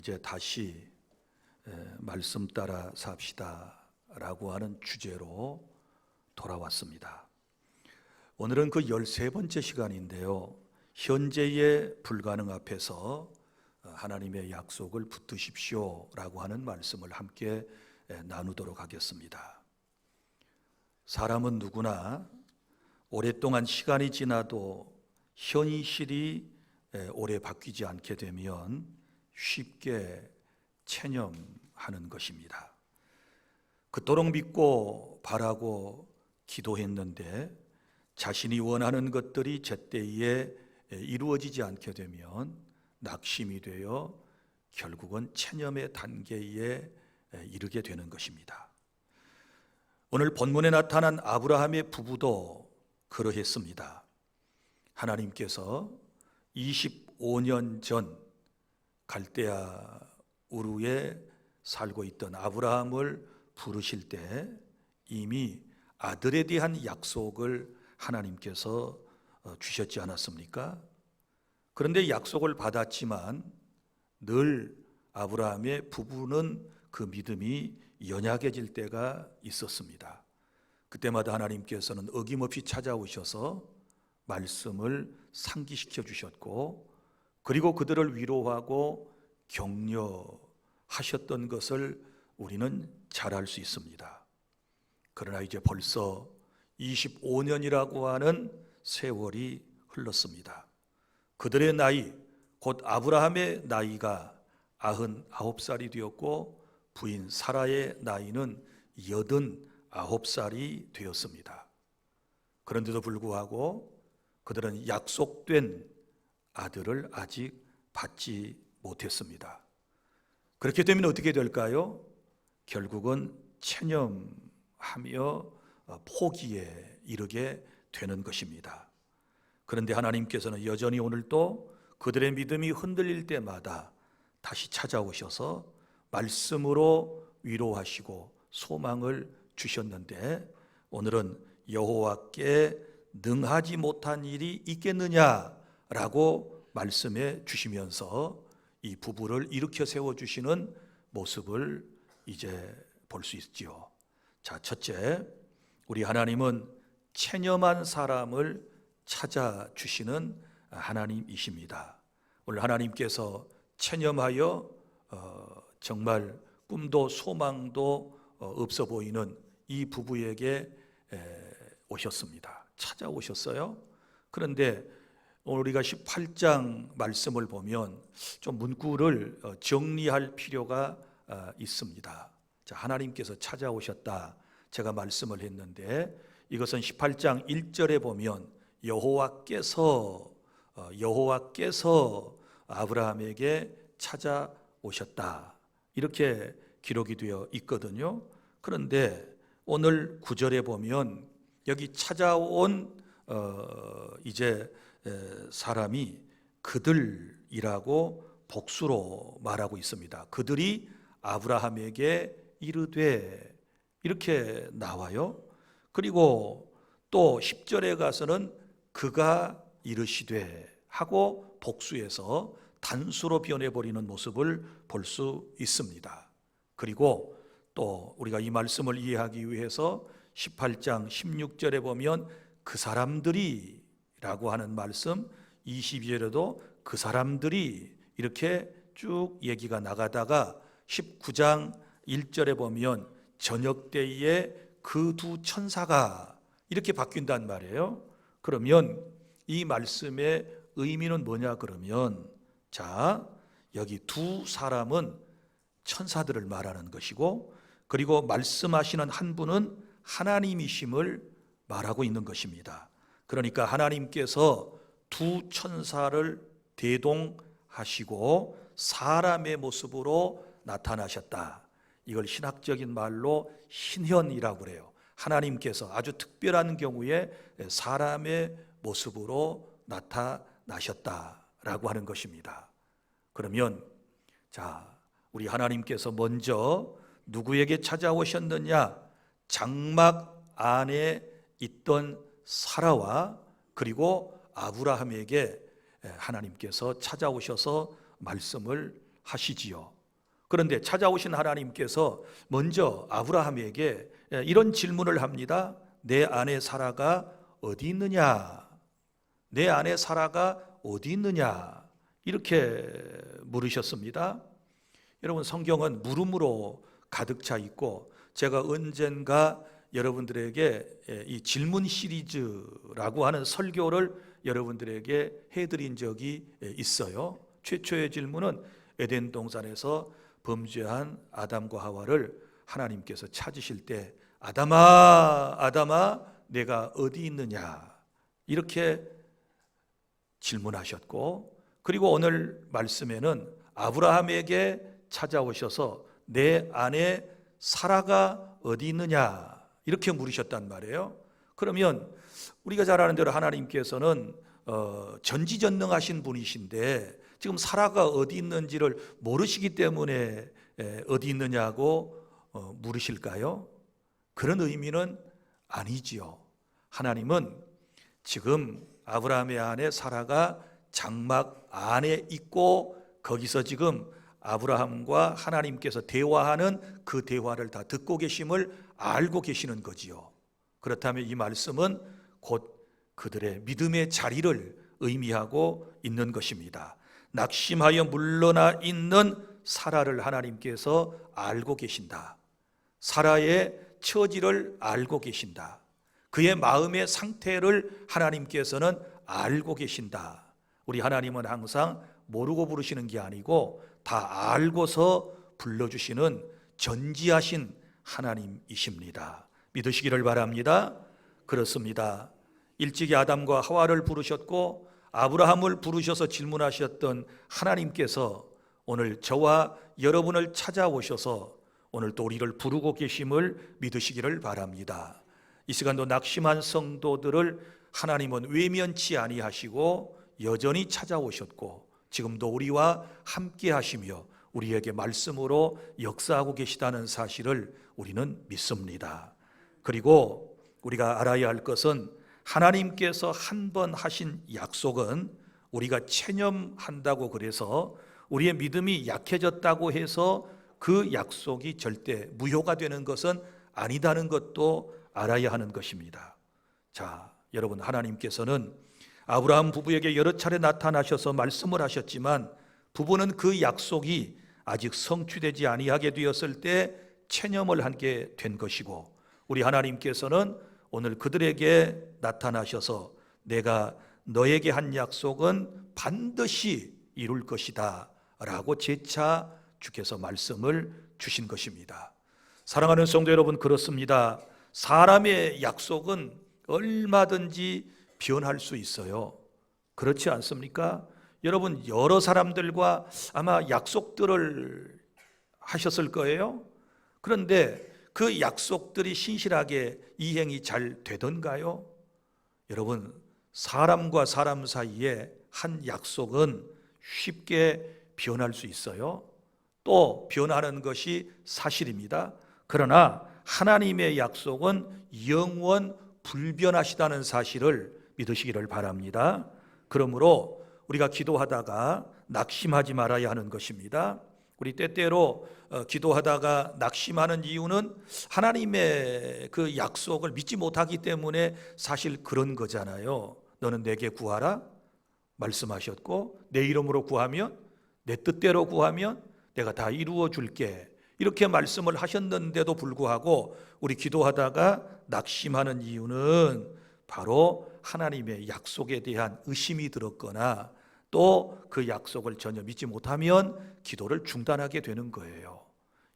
이제 다시 말씀 따라 삽시다 라고 하는 주제로 돌아왔습니다. 오늘은 그 13번째 시간인데요, 현재의 불가능 앞에서 하나님의 약속을 붙드십시오 라고 하는 말씀을 함께 나누도록 하겠습니다. 사람은 누구나 오랫동안 시간이 지나도 현실이 오래 바뀌지 않게 되면 쉽게 체념하는 것입니다. 그토록 믿고 바라고 기도했는데 자신이 원하는 것들이 제때에 이루어지지 않게 되면 낙심이 되어 결국은 체념의 단계에 이르게 되는 것입니다. 오늘 본문에 나타난 아브라함의 부부도 그러했습니다. 하나님께서 25년 전 갈대아 우르에 살고 있던 아브라함을 부르실 때 이미 아들에 대한 약속을 하나님께서 주셨지 않았습니까? 그런데 약속을 받았지만 늘 아브라함의 부부는 그 믿음이 연약해질 때가 있었습니다. 그때마다 하나님께서는 어김없이 찾아오셔서 말씀을 상기시켜 주셨고, 그리고 그들을 위로하고 격려하셨던 것을 우리는 잘 알 수 있습니다. 그러나 이제 벌써 25년이라고 하는 세월이 흘렀습니다. 그들의 나이, 곧 아브라함의 나이가 99살이 되었고 부인 사라의 나이는 89살이 되었습니다. 그런데도 불구하고 그들은 약속된 아들을 아직 받지 못했습니다. 그렇게 되면 어떻게 될까요? 결국은 체념하며 포기에 이르게 되는 것입니다. 그런데 하나님께서는 여전히 오늘도 그들의 믿음이 흔들릴 때마다 다시 찾아오셔서 말씀으로 위로하시고 소망을 주셨는데, 오늘은 여호와께 능하지 못한 일이 있겠느냐라고 말씀해 주시면서 이 부부를 일으켜 세워주시는 모습을 이제 볼 수 있지요. 자, 첫째, 우리 하나님은 체념한 사람을 찾아주시는 하나님이십니다. 오늘 하나님께서 체념하여 정말 꿈도 소망도 없어 보이는 이 부부에게 오셨습니다. 찾아오셨어요. 그런데 오늘 우리가 18장 말씀을 보면 좀 문구를 정리할 필요가 있습니다. 자, 하나님께서 찾아오셨다 제가 말씀을 했는데, 이것은 18장 1절에 보면 여호와께서 아브라함에게 찾아오셨다 이렇게 기록이 되어 있거든요. 그런데 오늘 9절에 보면 여기 찾아온 이제 사람이 그들이라고 복수로 말하고 있습니다. 그들이 아브라함에게 이르되 이렇게 나와요. 그리고 또 10절에 가서는 그가 이르시되 하고 복수해서 단수로 변해버리는 모습을 볼 수 있습니다. 그리고 또 우리가 이 말씀을 이해하기 위해서 18장 16절에 보면 그 사람들이 라고 하는 말씀, 22절에도 그 사람들이 이렇게 쭉 얘기가 나가다가 19장 1절에 보면 저녁 때에 그 두 천사가 이렇게 바뀐단 말이에요. 그러면 이 말씀의 의미는 뭐냐 그러면, 자, 여기 두 사람은 천사들을 말하는 것이고, 그리고 말씀하시는 한 분은 하나님이심을 말하고 있는 것입니다. 그러니까 하나님께서 두 천사를 대동하시고 사람의 모습으로 나타나셨다. 이걸 신학적인 말로 신현이라고 그래요. 하나님께서 아주 특별한 경우에 사람의 모습으로 나타나셨다라고 하는 것입니다. 그러면 자, 우리 하나님께서 먼저 누구에게 찾아오셨느냐? 장막 안에 있던 사라와 그리고 아브라함에게 하나님께서 찾아오셔서 말씀을 하시지요. 그런데 찾아오신 하나님께서 먼저 아브라함에게 이런 질문을 합니다. 내 아내 사라가 어디 있느냐? 내 아내 사라가 어디 있느냐? 이렇게 물으셨습니다. 여러분, 성경은 물음으로 가득 차 있고, 제가 언젠가 여러분들에게 이 질문 시리즈라고 하는 설교를 여러분들에게 해드린 적이 있어요. 최초의 질문은 에덴 동산에서 범죄한 아담과 하와를 하나님께서 찾으실 때 아담아, 아담아, 내가 어디 있느냐? 이렇게 질문하셨고, 그리고 오늘 말씀에는 아브라함에게 찾아오셔서 내 아내 사라가 어디 있느냐? 이렇게 물으셨단 말이에요. 그러면 우리가 잘 아는 대로 하나님께서는 전지전능하신 분이신데 지금 사라가 어디 있는지를 모르시기 때문에 어디 있느냐고 물으실까요? 그런 의미는 아니지요. 하나님은 지금 아브라함의 아내 사라가 장막 안에 있고 거기서 지금 아브라함과 하나님께서 대화하는 그 대화를 다 듣고 계심을 알고 계시는 거지요. 그렇다면 이 말씀은 곧 그들의 믿음의 자리를 의미하고 있는 것입니다. 낙심하여 물러나 있는 사라를 하나님께서 알고 계신다. 사라의 처지를 알고 계신다. 그의 마음의 상태를 하나님께서는 알고 계신다. 우리 하나님은 항상 모르고 부르시는 게 아니고 다 알고서 불러주시는 전지하신 하나님이십니다. 믿으시기를 바랍니다. 그렇습니다. 일찍이 아담과 하와를 부르셨고 아브라함을 부르셔서 질문하셨던 하나님께서 오늘 저와 여러분을 찾아오셔서 오늘 또 우리를 부르고 계심을 믿으시기를 바랍니다. 이 시간도 낙심한 성도들을 하나님은 외면치 아니하시고 여전히 찾아오셨고 지금도 우리와 함께 하시며 우리에게 말씀으로 역사하고 계시다는 사실을 우리는 믿습니다. 그리고 우리가 알아야 할 것은 하나님께서 한 번 하신 약속은 우리가 체념한다고 그래서 우리의 믿음이 약해졌다고 해서 그 약속이 절대 무효가 되는 것은 아니다는 것도 알아야 하는 것입니다. 자, 여러분, 하나님께서는 아브라함 부부에게 여러 차례 나타나셔서 말씀을 하셨지만 부부는 그 약속이 아직 성취되지 아니하게 되었을 때 체념을 하게 된 것이고 우리 하나님께서는 오늘 그들에게 나타나셔서 내가 너에게 한 약속은 반드시 이룰 것이다 라고 재차 주께서 말씀을 주신 것입니다. 사랑하는 성도 여러분, 그렇습니다. 사람의 약속은 얼마든지 변할 수 있어요. 그렇지 않습니까? 여러분, 여러 사람들과 아마 약속들을 하셨을 거예요. 그런데 그 약속들이 신실하게 이행이 잘 되던가요? 여러분, 사람과 사람 사이에 한 약속은 쉽게 변할 수 있어요. 또 변하는 것이 사실입니다. 그러나 하나님의 약속은 영원 불변하시다는 사실을 믿으시기를 바랍니다. 그러므로 우리가 기도하다가 낙심하지 말아야 하는 것입니다. 우리 때때로 기도하다가 낙심하는 이유는 하나님의 그 약속을 믿지 못하기 때문에 사실 그런 거잖아요. 너는 내게 구하라 말씀하셨고 내 이름으로 구하면 내 뜻대로 구하면 내가 다 이루어 줄게 이렇게 말씀을 하셨는데도 불구하고 우리 기도하다가 낙심하는 이유는 바로 하나님의 약속에 대한 의심이 들었거나 또 그 약속을 전혀 믿지 못하면 기도를 중단하게 되는 거예요.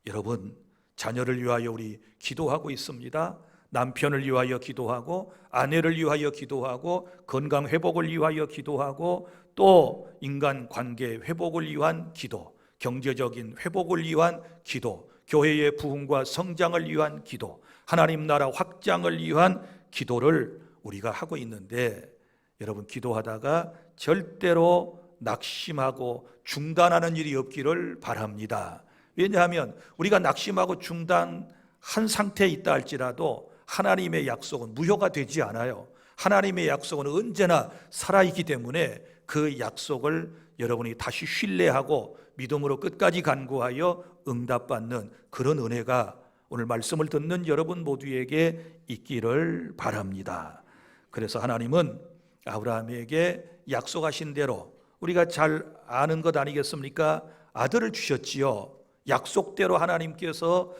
여러분, 자녀를 위하여 우리 기도하고 있습니다. 남편을 위하여 기도하고 아내를 위하여 기도하고 건강 회복을 위하여 기도하고 또 인간 관계 회복을 위한 기도, 경제적인 회복을 위한 기도, 교회의 부흥과 성장을 위한 기도, 하나님 나라 확장을 위한 기도를 우리가 하고 있는데 여러분, 기도하다가 절대로 낙심하고 중단하는 일이 없기를 바랍니다. 왜냐하면 우리가 낙심하고 중단한 상태에 있다 할지라도 하나님의 약속은 무효가 되지 않아요. 하나님의 약속은 언제나 살아있기 때문에 그 약속을 여러분이 다시 신뢰하고 믿음으로 끝까지 간구하여 응답받는 그런 은혜가 오늘 말씀을 듣는 여러분 모두에게 있기를 바랍니다. 그래서 하나님은 아브라함에게 약속하신 대로 우리가 잘 아는 것 아니겠습니까? 아들을 주셨지요. 약속대로 하나님께서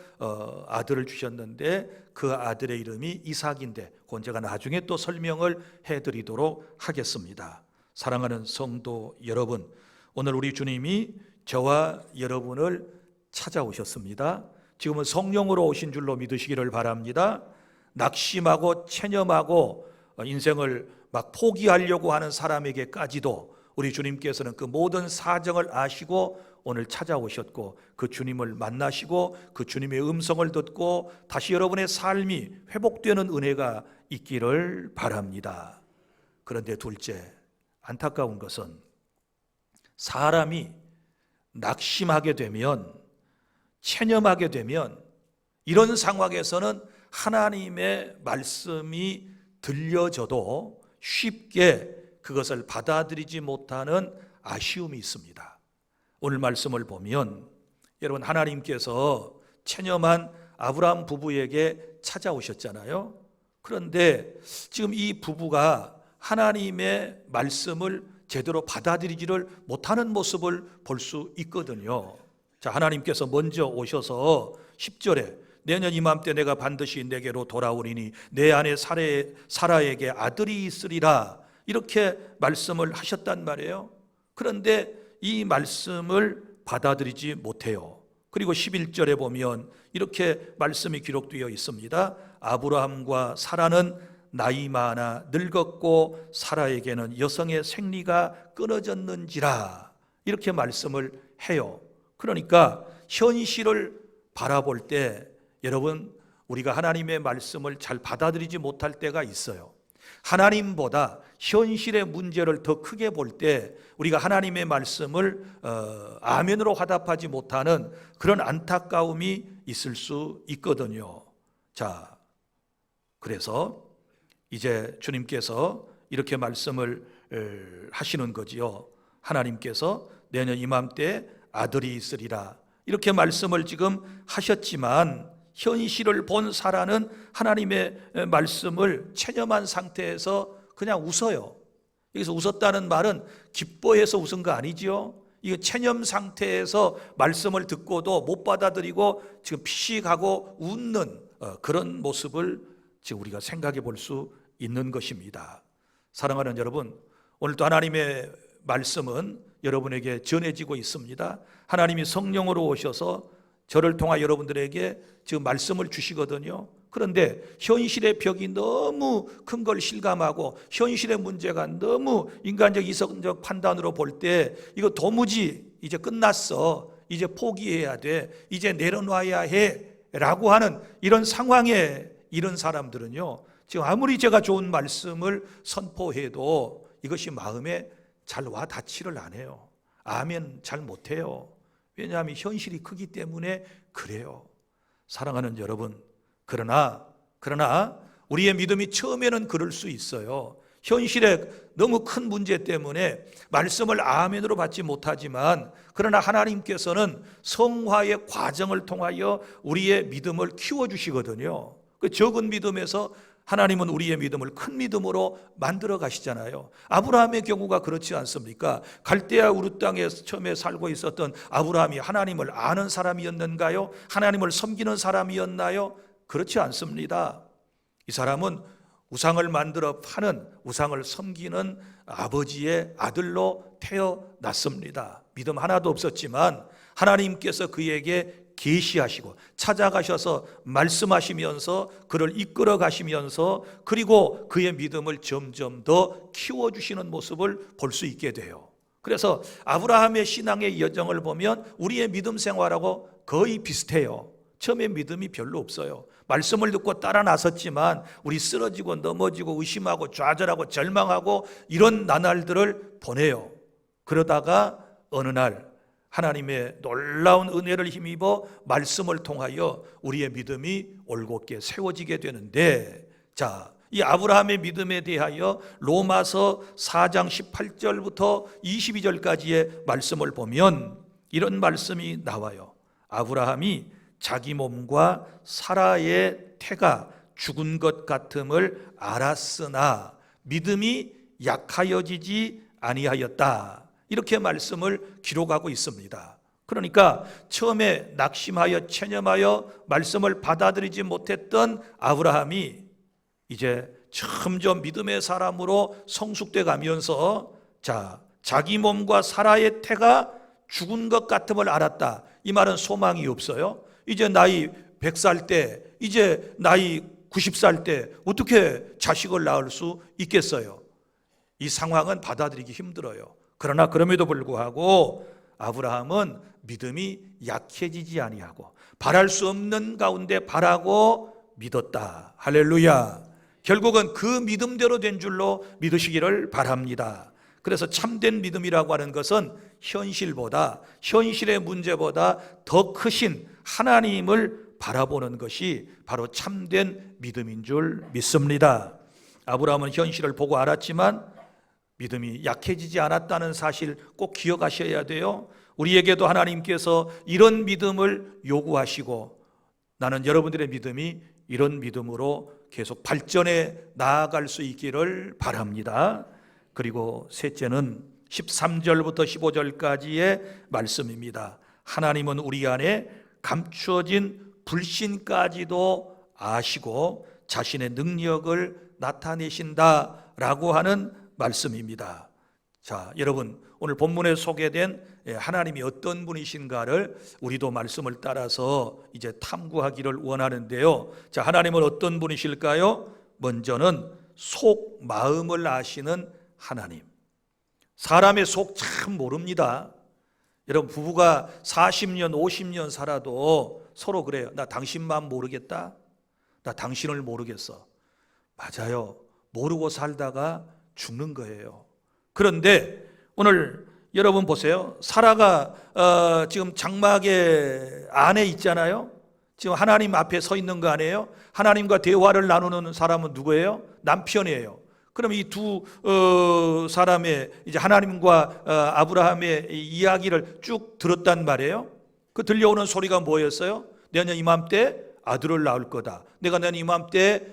아들을 주셨는데 그 아들의 이름이 이삭인데 그건 제가 나중에 또 설명을 해드리도록 하겠습니다. 사랑하는 성도 여러분, 오늘 우리 주님이 저와 여러분을 찾아오셨습니다. 지금은 성령으로 오신 줄로 믿으시기를 바랍니다. 낙심하고 체념하고 인생을 막 포기하려고 하는 사람에게까지도 우리 주님께서는 그 모든 사정을 아시고 오늘 찾아오셨고 그 주님을 만나시고 그 주님의 음성을 듣고 다시 여러분의 삶이 회복되는 은혜가 있기를 바랍니다. 그런데 둘째, 안타까운 것은 사람이 낙심하게 되면, 체념하게 되면 이런 상황에서는 하나님의 말씀이 들려져도 쉽게 그것을 받아들이지 못하는 아쉬움이 있습니다. 오늘 말씀을 보면 여러분, 하나님께서 체념한 아브라함 부부에게 찾아오셨잖아요. 그런데 지금 이 부부가 하나님의 말씀을 제대로 받아들이지를 못하는 모습을 볼 수 있거든요. 자, 하나님께서 먼저 오셔서 10절에 내년 이맘때 내가 반드시 내게로 돌아오리니 내 아내 사라에게 아들이 있으리라, 이렇게 말씀을 하셨단 말이에요. 그런데 이 말씀을 받아들이지 못해요. 그리고 11절에 보면 이렇게 말씀이 기록되어 있습니다. 아브라함과 사라는 나이 많아 늙었고 사라에게는 여성의 생리가 끊어졌는지라, 이렇게 말씀을 해요. 그러니까 현실을 바라볼 때 여러분, 우리가 하나님의 말씀을 잘 받아들이지 못할 때가 있어요. 하나님보다 현실의 문제를 더 크게 볼 때 우리가 하나님의 말씀을 아멘으로 화답하지 못하는 그런 안타까움이 있을 수 있거든요. 자, 그래서 이제 주님께서 이렇게 말씀을 하시는 거지요. 하나님께서 내년 이맘때 아들이 있으리라, 이렇게 말씀을 지금 하셨지만 현실을 본 사라는 하나님의 말씀을 체념한 상태에서 그냥 웃어요. 여기서 웃었다는 말은 기뻐해서 웃은 거 아니지요. 이 체념 상태에서 말씀을 듣고도 못 받아들이고 지금 피식하고 웃는 그런 모습을 지금 우리가 생각해 볼 수 있는 것입니다. 사랑하는 여러분, 오늘도 하나님의 말씀은 여러분에게 전해지고 있습니다. 하나님이 성령으로 오셔서 저를 통하 여러분들에게 지금 말씀을 주시거든요. 그런데 현실의 벽이 너무 큰 걸 실감하고 현실의 문제가 너무 인간적 이성적 판단으로 볼 때 이거 도무지 이제 끝났어, 이제 포기해야 돼, 이제 내려놔야 해 라고 하는 이런 상황에 이런 사람들은요, 지금 아무리 제가 좋은 말씀을 선포해도 이것이 마음에 잘 와 닿지를 않아요. 아멘 잘 못해요. 왜냐하면 현실이 크기 때문에 그래요. 사랑하는 여러분, 그러나 우리의 믿음이 처음에는 그럴 수 있어요. 현실의 너무 큰 문제 때문에 말씀을 아멘으로 받지 못하지만, 그러나 하나님께서는 성화의 과정을 통하여 우리의 믿음을 키워주시거든요. 그 적은 믿음에서 하나님은 우리의 믿음을 큰 믿음으로 만들어 가시잖아요. 아브라함의 경우가 그렇지 않습니까? 갈대아 우르 땅에 처음에 살고 있었던 아브라함이 하나님을 아는 사람이었는가요? 하나님을 섬기는 사람이었나요? 그렇지 않습니다. 이 사람은 우상을 만들어 파는, 우상을 섬기는 아버지의 아들로 태어났습니다. 믿음 하나도 없었지만 하나님께서 그에게 계시하시고 찾아가셔서 말씀하시면서 그를 이끌어 가시면서 그리고 그의 믿음을 점점 더 키워주시는 모습을 볼 수 있게 돼요. 그래서 아브라함의 신앙의 여정을 보면 우리의 믿음 생활하고 거의 비슷해요. 처음에 믿음이 별로 없어요. 말씀을 듣고 따라 나섰지만 우리 쓰러지고 넘어지고 의심하고 좌절하고 절망하고 이런 나날들을 보내요. 그러다가 어느 날 하나님의 놀라운 은혜를 힘입어 말씀을 통하여 우리의 믿음이 올곧게 세워지게 되는데, 자, 이 아브라함의 믿음에 대하여 로마서 4장 18절부터 22절까지의 말씀을 보면 이런 말씀이 나와요. 아브라함이 자기 몸과 사라의 태가 죽은 것 같음을 알았으나 믿음이 약하여지지 아니하였다. 이렇게 말씀을 기록하고 있습니다. 그러니까 처음에 낙심하여 체념하여 말씀을 받아들이지 못했던 아브라함이 이제 점점 믿음의 사람으로 성숙돼 가면서 자기 몸과 사라의 태가 죽은 것 같음을 알았다. 이 말은 소망이 없어요. 이제 나이 100살 때, 이제 나이 90살 때 어떻게 자식을 낳을 수 있겠어요? 이 상황은 받아들이기 힘들어요. 그러나 그럼에도 불구하고 아브라함은 믿음이 약해지지 아니하고 바랄 수 없는 가운데 바라고 믿었다. 할렐루야. 결국은 그 믿음대로 된 줄로 믿으시기를 바랍니다. 그래서 참된 믿음이라고 하는 것은 현실의 문제보다 더 크신 하나님을 바라보는 것이 바로 참된 믿음인 줄 믿습니다. 아브라함은 현실을 보고 알았지만 믿음이 약해지지 않았다는 사실 꼭 기억하셔야 돼요. 우리에게도 하나님께서 이런 믿음을 요구하시고 나는 여러분들의 믿음이 이런 믿음으로 계속 발전해 나아갈 수 있기를 바랍니다. 그리고 셋째는 13절부터 15절까지의 말씀입니다. 하나님은 우리 안에 감추어진 불신까지도 아시고 자신의 능력을 나타내신다라고 하는 말씀입니다. 자, 여러분, 오늘 본문에 소개된 하나님이 어떤 분이신가를 우리도 말씀을 따라서 이제 탐구하기를 원하는데요. 자, 하나님은 어떤 분이실까요? 먼저는 속 마음을 아시는 하나님. 사람의 속 참 모릅니다. 여러분, 부부가 40년, 50년 살아도 서로 그래요. 나 당신 마음 모르겠다. 나 당신을 모르겠어. 맞아요. 모르고 살다가 죽는 거예요. 그런데 오늘 여러분 보세요. 사라가 지금 장막의 안에 있잖아요. 지금 하나님 앞에 서 있는 거 아니에요? 하나님과 대화를 나누는 사람은 누구예요? 남편이에요. 그럼 이 두 사람의 이제 하나님과 아브라함의 이야기를 쭉 들었단 말이에요. 그 들려오는 소리가 뭐였어요? 내년 이맘때 아들을 낳을 거다. 내가 내년 이맘때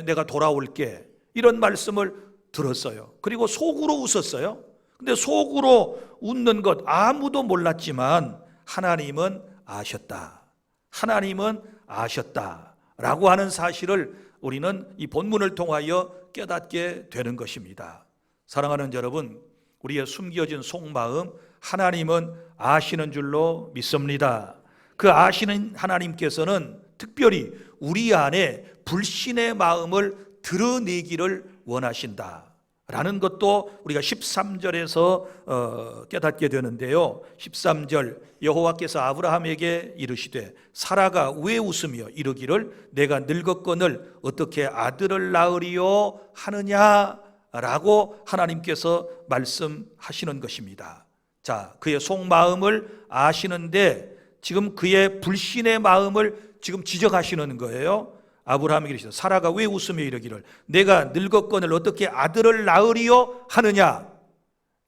내가 돌아올게. 이런 말씀을 들었어요. 그리고 속으로 웃었어요. 근데 속으로 웃는 것 아무도 몰랐지만 하나님은 아셨다. 하나님은 아셨다라고 하는 사실을 우리는 이 본문을 통하여 깨닫게 되는 것입니다. 사랑하는 여러분, 우리의 숨겨진 속마음 하나님은 아시는 줄로 믿습니다. 그 아시는 하나님께서는 특별히 우리 안에 불신의 마음을 드러내기를 원하신다 라는 것도 우리가 13절에서 깨닫게 되는데요. 13절, 여호와께서 아브라함에게 이르시되 사라가 왜 웃으며 이르기를 내가 늙었거늘 어떻게 아들을 낳으리요 하느냐라고 하나님께서 말씀하시는 것입니다. 자, 그의 속마음을 아시는데 지금 그의 불신의 마음을 지금 지적하시는 거예요. 아브라함에게 이르시되 사라가 왜 웃으며 이르기를 내가 늙었거늘 어떻게 아들을 낳으리요 하느냐.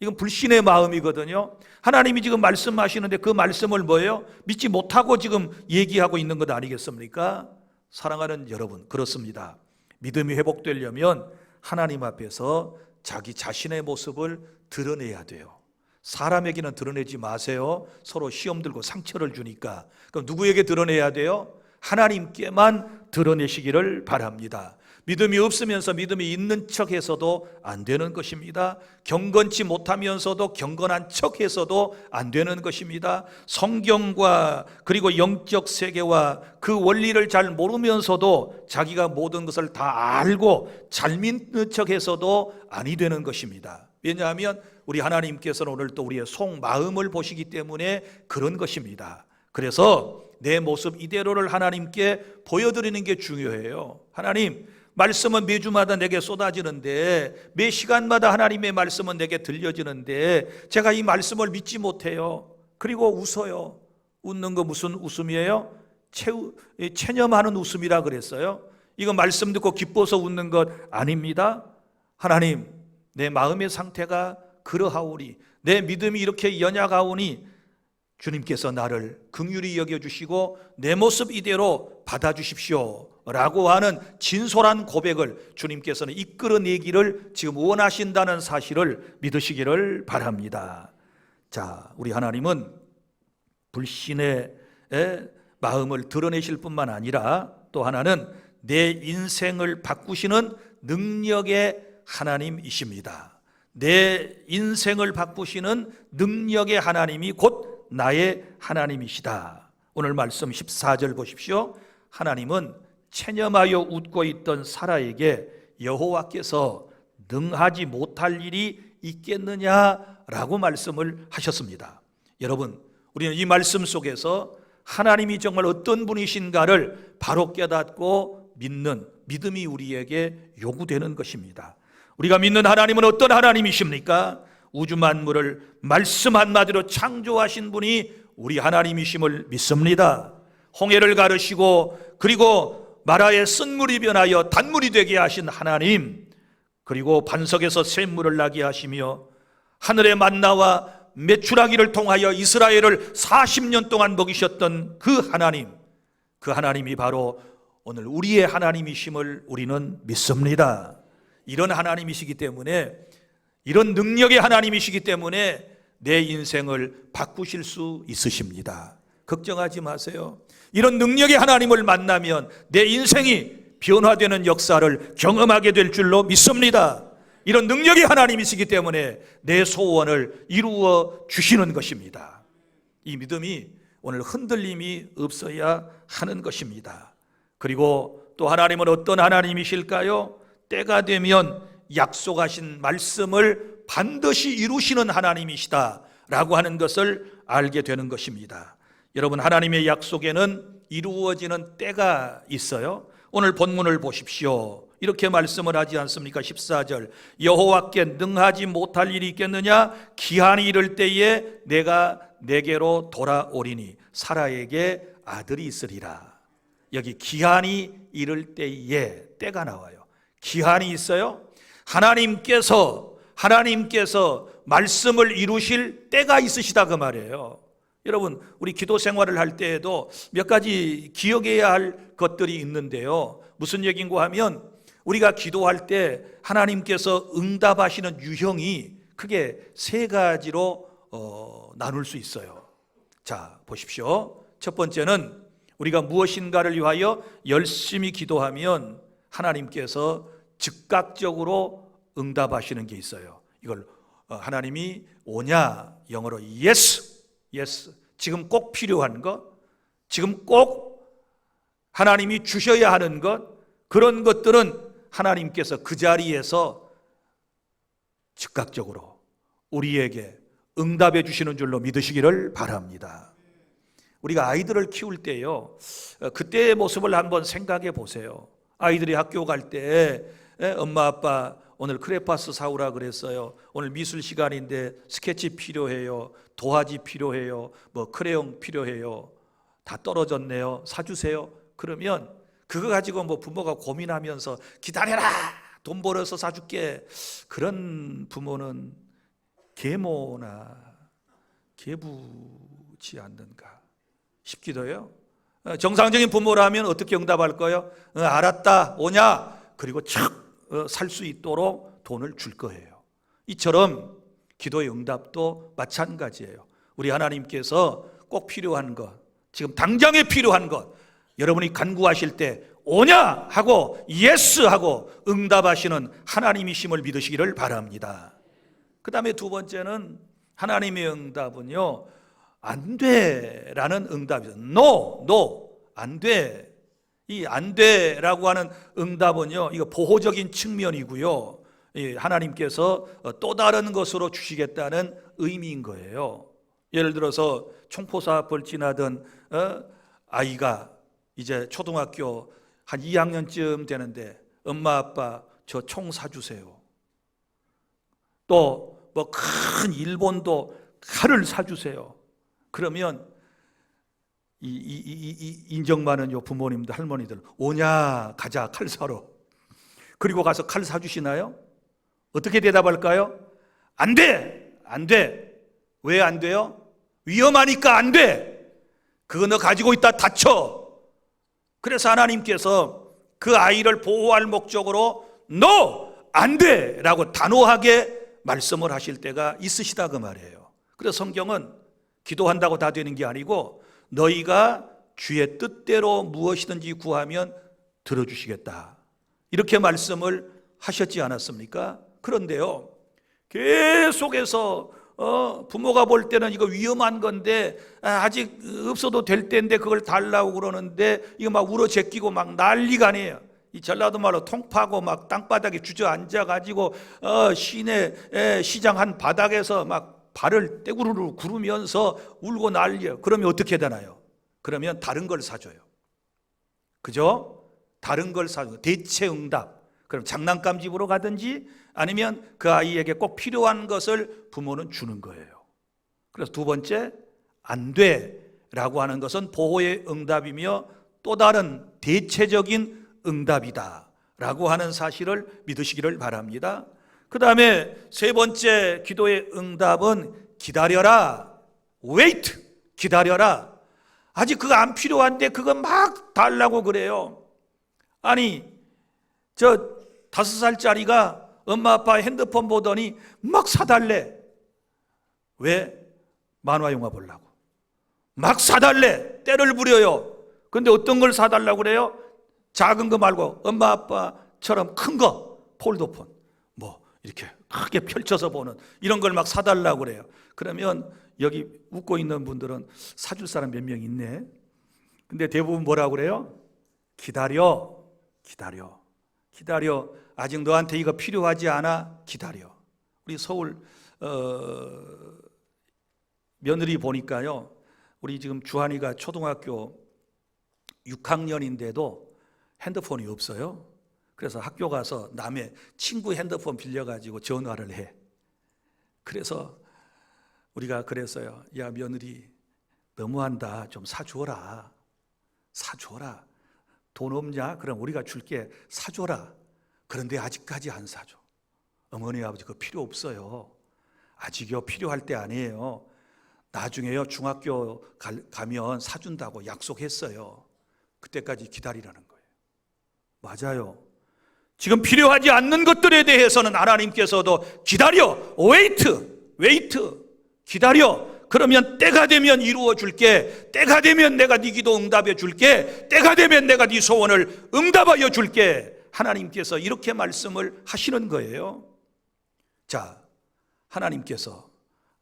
이건 불신의 마음이거든요. 하나님이 지금 말씀하시는데 그 말씀을 뭐예요? 믿지 못하고 지금 얘기하고 있는 것 아니겠습니까? 사랑하는 여러분, 그렇습니다. 믿음이 회복되려면 하나님 앞에서 자기 자신의 모습을 드러내야 돼요. 사람에게는 드러내지 마세요. 서로 시험 들고 상처를 주니까. 그럼 누구에게 드러내야 돼요? 하나님께만 드러내시기를 바랍니다. 믿음이 없으면서 믿음이 있는 척해서도 안 되는 것입니다. 경건치 못하면서도 경건한 척해서도 안 되는 것입니다. 성경과 그리고 영적 세계와 그 원리를 잘 모르면서도 자기가 모든 것을 다 알고 잘 믿는 척해서도 아니 되는 것입니다. 왜냐하면 우리 하나님께서는 오늘 또 우리의 속마음을 보시기 때문에 그런 것입니다. 그래서 내 모습 이대로를 하나님께 보여드리는 게 중요해요. 하나님, 말씀은 매주마다 내게 쏟아지는데 매 시간마다 하나님의 말씀은 내게 들려지는데 제가 이 말씀을 믿지 못해요. 그리고 웃어요. 웃는 거 무슨 웃음이에요? 체념하는 웃음이라 그랬어요. 이거 말씀 듣고 기뻐서 웃는 것 아닙니다. 하나님, 내 마음의 상태가 그러하오니, 내 믿음이 이렇게 연약하오니 주님께서 나를 긍휼히 여겨주시고 내 모습 이대로 받아주십시오 라고 하는 진솔한 고백을 주님께서는 이끌어내기를 지금 원하신다는 사실을 믿으시기를 바랍니다. 자, 우리 하나님은 불신의 마음을 드러내실 뿐만 아니라 또 하나는 내 인생을 바꾸시는 능력의 하나님이십니다. 내 인생을 바꾸시는 능력의 하나님이 곧 나의 하나님이시다. 오늘 말씀 14절 보십시오. 하나님은 체념하여 웃고 있던 사라에게 여호와께서 능하지 못할 일이 있겠느냐라고 말씀을 하셨습니다. 여러분, 우리는 이 말씀 속에서 하나님이 정말 어떤 분이신가를 바로 깨닫고 믿는 믿음이 우리에게 요구되는 것입니다. 우리가 믿는 하나님은 어떤 하나님이십니까? 우주 만물을 말씀 한마디로 창조하신 분이 우리 하나님이심을 믿습니다. 홍해를 가르시고 그리고 마라의 쓴물이 변하여 단물이 되게 하신 하나님, 그리고 반석에서 샘물을 나게 하시며 하늘의 만나와 메추라기를 통하여 이스라엘을 40년 동안 먹이셨던 그 하나님, 그 하나님이 바로 오늘 우리의 하나님이심을 우리는 믿습니다. 이런 하나님이시기 때문에, 이런 능력의 하나님이시기 때문에 내 인생을 바꾸실 수 있으십니다. 걱정하지 마세요. 이런 능력의 하나님을 만나면 내 인생이 변화되는 역사를 경험하게 될 줄로 믿습니다. 이런 능력의 하나님이시기 때문에 내 소원을 이루어 주시는 것입니다. 이 믿음이 오늘 흔들림이 없어야 하는 것입니다. 그리고 또 하나님은 어떤 하나님이실까요? 때가 되면 약속하신 말씀을 반드시 이루시는 하나님이시다 라고 하는 것을 알게 되는 것입니다. 여러분, 하나님의 약속에는 이루어지는 때가 있어요. 오늘 본문을 보십시오. 이렇게 말씀을 하지 않습니까? 14절, 여호와께 능하지 못할 일이 있겠느냐? 기한이 이를 때에 내가 내게로 돌아오리니 사라에게 아들이 있으리라. 여기 기한이 이를 때에, 때가 나와요. 기한이 있어요. 하나님께서 말씀을 이루실 때가 있으시다 그 말이에요. 여러분, 우리 기도 생활을 할 때에도 몇 가지 기억해야 할 것들이 있는데요. 무슨 얘기인가 하면, 우리가 기도할 때 하나님께서 응답하시는 유형이 크게 세 가지로 나눌 수 있어요. 자, 보십시오. 첫 번째는 우리가 무엇인가를 위하여 열심히 기도하면 하나님께서 즉각적으로 응답하시는 게 있어요. 이걸 하나님이 오냐, 영어로 yes, yes. 지금 꼭 필요한 것, 지금 꼭 하나님이 주셔야 하는 것, 그런 것들은 하나님께서 그 자리에서 즉각적으로 우리에게 응답해 주시는 줄로 믿으시기를 바랍니다. 우리가 아이들을 키울 때요, 그때의 모습을 한번 생각해 보세요. 아이들이 학교 갈 때 엄마 아빠 오늘 크레파스 사오라 그랬어요. 오늘 미술 시간인데 스케치 필요해요. 도화지 필요해요. 뭐 크레용 필요해요. 다 떨어졌네요. 사주세요. 그러면 그거 가지고 뭐 부모가 고민하면서 기다려라, 돈 벌어서 사줄게. 그런 부모는 계모나 계부지 않는가 싶기도 해요. 정상적인 부모라면 어떻게 응답할 거예요? 알았다, 오냐? 그리고 착 살 수 있도록 돈을 줄 거예요. 이처럼 기도의 응답도 마찬가지예요. 우리 하나님께서 꼭 필요한 것, 지금 당장에 필요한 것, 여러분이 간구하실 때 오냐 하고 예스 하고 응답하시는 하나님이심을 믿으시기를 바랍니다. 그 다음에 두 번째는, 하나님의 응답은요, 안 돼라는 응답이죠. No, 안 돼. 이 안 돼라고 하는 응답은요, 이거 보호적인 측면이고요, 하나님께서 또 다른 것으로 주시겠다는 의미인 거예요. 예를 들어서 총포사 앞을 지나던 아이가 이제 초등학교 한 2학년쯤 되는데, 엄마 아빠 저 총 사주세요. 또 뭐 큰 일본도 칼을 사주세요. 그러면 인정 많은 요 부모님들, 할머니들, 오냐 가자 칼 사러. 그리고 가서 칼 사주시나요? 어떻게 대답할까요? 안 돼! 안 돼! 왜 안 돼요? 위험하니까 안 돼! 그거 너 가지고 있다 다쳐! 그래서 하나님께서 그 아이를 보호할 목적으로 너! 안 돼! 라고 단호하게 말씀을 하실 때가 있으시다 그 말이에요. 그래서 성경은 기도한다고 다 되는 게 아니고 너희가 주의 뜻대로 무엇이든지 구하면 들어주시겠다, 이렇게 말씀을 하셨지 않았습니까? 그런데요, 계속해서 부모가 볼 때는 이거 위험한 건데 아직 없어도 될 때인데 그걸 달라고 그러는데 이거 막 울어 제끼고 막 난리가 아니에요. 이 전라도 말로 통파고 막 땅바닥에 주저앉아 가지고 시장 한 바닥에서 막 발을 떼구르르 구르면서 울고 난리예요. 그러면 어떻게 되나요? 그러면 다른 걸 사줘요. 그죠? 다른 걸 사줘요. 대체 응답. 그럼 장난감 집으로 가든지 아니면 그 아이에게 꼭 필요한 것을 부모는 주는 거예요. 그래서 두 번째, 안 돼라고 하는 것은 보호의 응답이며 또 다른 대체적인 응답이다라고 하는 사실을 믿으시기를 바랍니다. 그 다음에 세 번째 기도의 응답은 기다려라. wait. 기다려라. 아직 그거 안 필요한데 그거 막 달라고 그래요. 아니, 저 5살짜리가 엄마 아빠 핸드폰 보더니 막 사달래. 왜? 만화 영화 보려고. 막 사달래. 때를 부려요. 근데 어떤 걸 사달라고 그래요? 작은 거 말고 엄마 아빠처럼 큰 거, 폴더폰, 뭐 이렇게 크게 펼쳐서 보는 이런 걸 막 사달라고 그래요. 그러면 여기 웃고 있는 분들은 사줄 사람 몇 명 있네. 근데 대부분 뭐라고 그래요? 기다려. 기다려. 기다려. 아직 너한테 이거 필요하지 않아? 기다려. 우리 서울 며느리 보니까요, 우리 지금 주한이가 초등학교 6학년인데도 핸드폰이 없어요. 그래서 학교 가서 남의 친구 핸드폰 빌려가지고 전화를 해. 그래서 우리가 그랬어요. 야, 며느리 너무한다. 좀 사줘라. 사줘라. 돈 없냐? 그럼 우리가 줄게. 사줘라. 그런데 아직까지 안 사줘. 어머니 아버지 그거 필요 없어요. 아직요 필요할 때 아니에요. 나중에요 중학교 가면 사준다고 약속했어요. 그때까지 기다리라는 거예요. 맞아요. 지금 필요하지 않는 것들에 대해서는 하나님께서도 기다려. wait. 기다려. 그러면 때가 되면 이루어 줄게. 때가 되면 내가 네 기도 응답해 줄게. 때가 되면 내가 네 소원을 응답하여 줄게. 하나님께서 이렇게 말씀을 하시는 거예요. 자, 하나님께서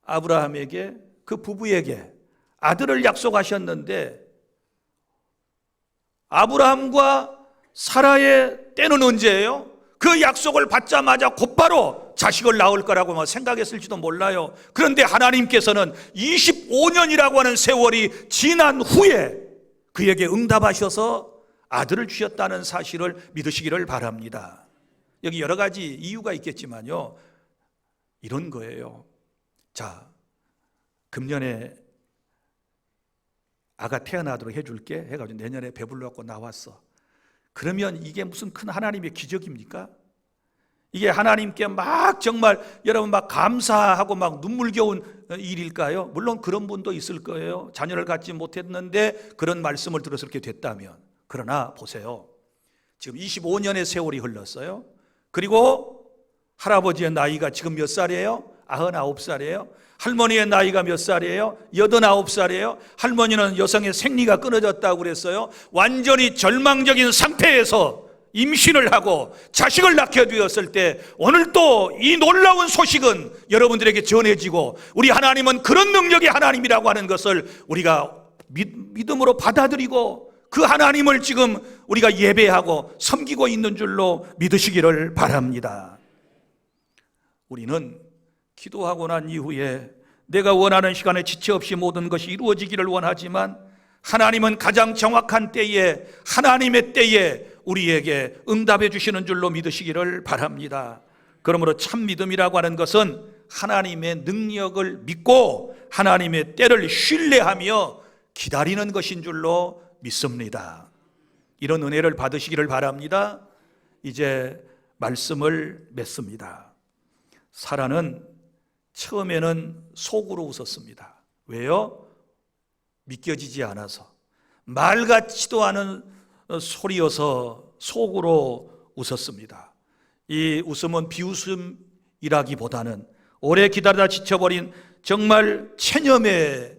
아브라함에게, 그 부부에게 아들을 약속하셨는데 아브라함과 사라의 때는 언제예요? 그 약속을 받자마자 곧바로 자식을 낳을 거라고 생각했을지도 몰라요. 그런데 하나님께서는 25년이라고 하는 세월이 지난 후에 그에게 응답하셔서 아들을 주셨다는 사실을 믿으시기를 바랍니다. 여기 여러 가지 이유가 있겠지만요, 이런 거예요. 자, 금년에 아가 태어나도록 해줄게 해가지고 내년에 배불러갖고 나왔어. 그러면 이게 무슨 큰 하나님의 기적입니까? 이게 하나님께 막 정말 여러분 막 감사하고 막 눈물겨운 일일까요? 물론 그런 분도 있을 거예요. 자녀를 갖지 못했는데 그런 말씀을 들어서 이렇게 됐다면. 그러나 보세요. 지금 25년의 세월이 흘렀어요. 그리고 할아버지의 나이가 지금 몇 살이에요? 99살이에요. 할머니의 나이가 몇 살이에요? 89살이에요. 할머니는 여성의 생리가 끊어졌다고 그랬어요. 완전히 절망적인 상태에서 임신을 하고 자식을 낳게 되었을 때 오늘 또 이 놀라운 소식은 여러분들에게 전해지고 우리 하나님은 그런 능력의 하나님이라고 하는 것을 우리가 믿음으로 받아들이고 그 하나님을 지금 우리가 예배하고 섬기고 있는 줄로 믿으시기를 바랍니다. 우리는 기도하고 난 이후에 내가 원하는 시간에 지체 없이 모든 것이 이루어지기를 원하지만 하나님은 가장 정확한 때에 하나님의 때에 우리에게 응답해 주시는 줄로 믿으시기를 바랍니다. 그러므로 참 믿음이라고 하는 것은 하나님의 능력을 믿고 하나님의 때를 신뢰하며 기다리는 것인 줄로 믿습니다. 이런 은혜를 받으시기를 바랍니다. 이제 말씀을 맺습니다. 사라는 처음에는 속으로 웃었습니다. 왜요? 믿겨지지 않아서. 말 같지도 않은 소리여서 속으로 웃었습니다. 이 웃음은 비웃음이라기보다는 오래 기다리다 지쳐버린 정말 체념의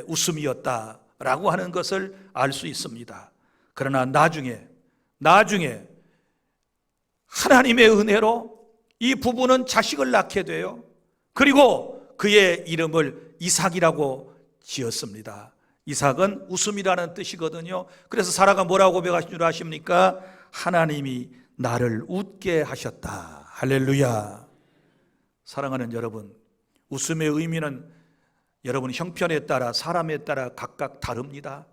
웃음이었다라고 하는 것을 알 수 있습니다. 그러나 나중에 하나님의 은혜로 이 부부는 자식을 낳게 돼요. 그리고 그의 이름을 이삭이라고 지었습니다. 이삭은 웃음이라는 뜻이거든요. 그래서 사라가 뭐라고 고백하신 줄 아십니까? 하나님이 나를 웃게 하셨다. 할렐루야. 사랑하는 여러분, 웃음의 의미는 여러분 형편에 따라 사람에 따라 각각 다릅니다.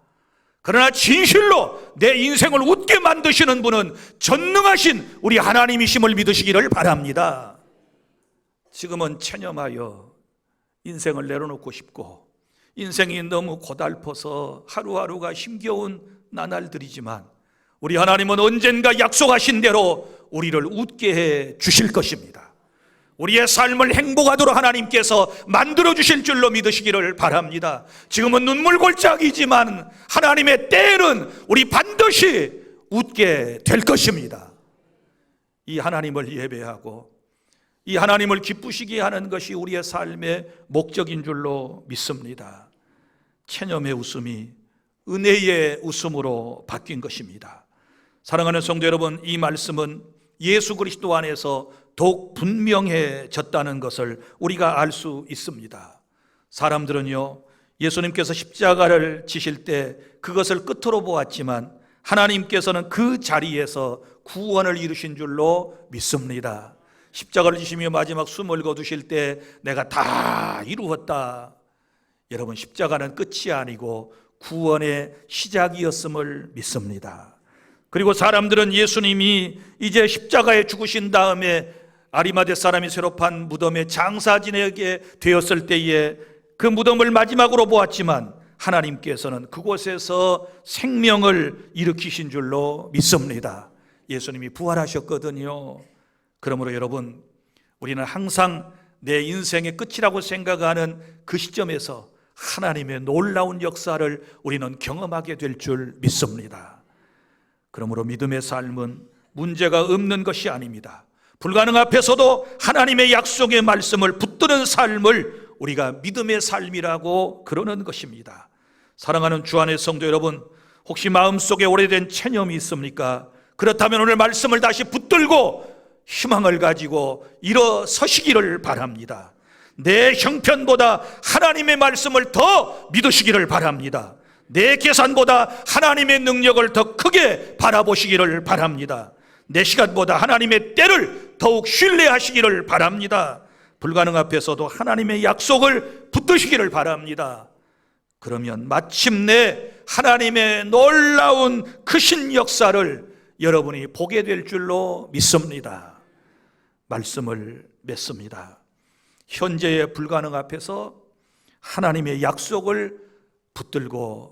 그러나 진실로 내 인생을 웃게 만드시는 분은 전능하신 우리 하나님이심을 믿으시기를 바랍니다. 지금은 체념하여 인생을 내려놓고 싶고 인생이 너무 고달퍼서 하루하루가 힘겨운 나날들이지만 우리 하나님은 언젠가 약속하신 대로 우리를 웃게 해 주실 것입니다. 우리의 삶을 행복하도록 하나님께서 만들어 주실 줄로 믿으시기를 바랍니다. 지금은 눈물골짜기지만 하나님의 때에는 우리 반드시 웃게 될 것입니다. 이 하나님을 예배하고 이 하나님을 기쁘시게 하는 것이 우리의 삶의 목적인 줄로 믿습니다. 체념의 웃음이 은혜의 웃음으로 바뀐 것입니다. 사랑하는 성도 여러분, 이 말씀은 예수 그리스도 안에서 더욱 분명해졌다는 것을 우리가 알 수 있습니다. 사람들은요, 예수님께서 십자가를 지실 때 그것을 끝으로 보았지만 하나님께서는 그 자리에서 구원을 이루신 줄로 믿습니다. 십자가를 지시며 마지막 숨을 거두실 때 내가 다 이루었다. 여러분, 십자가는 끝이 아니고 구원의 시작이었음을 믿습니다. 그리고 사람들은 예수님이 이제 십자가에 죽으신 다음에 아리마대 사람이 새로 판 무덤에 장사 지내게 되었을 때에 그 무덤을 마지막으로 보았지만 하나님께서는 그곳에서 생명을 일으키신 줄로 믿습니다. 예수님이 부활하셨거든요. 그러므로 여러분, 우리는 항상 내 인생의 끝이라고 생각하는 그 시점에서 하나님의 놀라운 역사를 우리는 경험하게 될 줄 믿습니다. 그러므로 믿음의 삶은 문제가 없는 것이 아닙니다. 불가능 앞에서도 하나님의 약속의 말씀을 붙드는 삶을 우리가 믿음의 삶이라고 그러는 것입니다. 사랑하는 주 안의 성도 여러분, 혹시 마음속에 오래된 체념이 있습니까? 그렇다면 오늘 말씀을 다시 붙들고 희망을 가지고 일어서시기를 바랍니다. 내 형편보다 하나님의 말씀을 더 믿으시기를 바랍니다. 내 계산보다 하나님의 능력을 더 크게 바라보시기를 바랍니다. 내 시간보다 하나님의 때를 더욱 신뢰하시기를 바랍니다. 불가능 앞에서도 하나님의 약속을 붙드시기를 바랍니다. 그러면 마침내 하나님의 놀라운 크신 역사를 여러분이 보게 될 줄로 믿습니다. 말씀을 맺습니다. 현재의 불가능 앞에서 하나님의 약속을 붙들고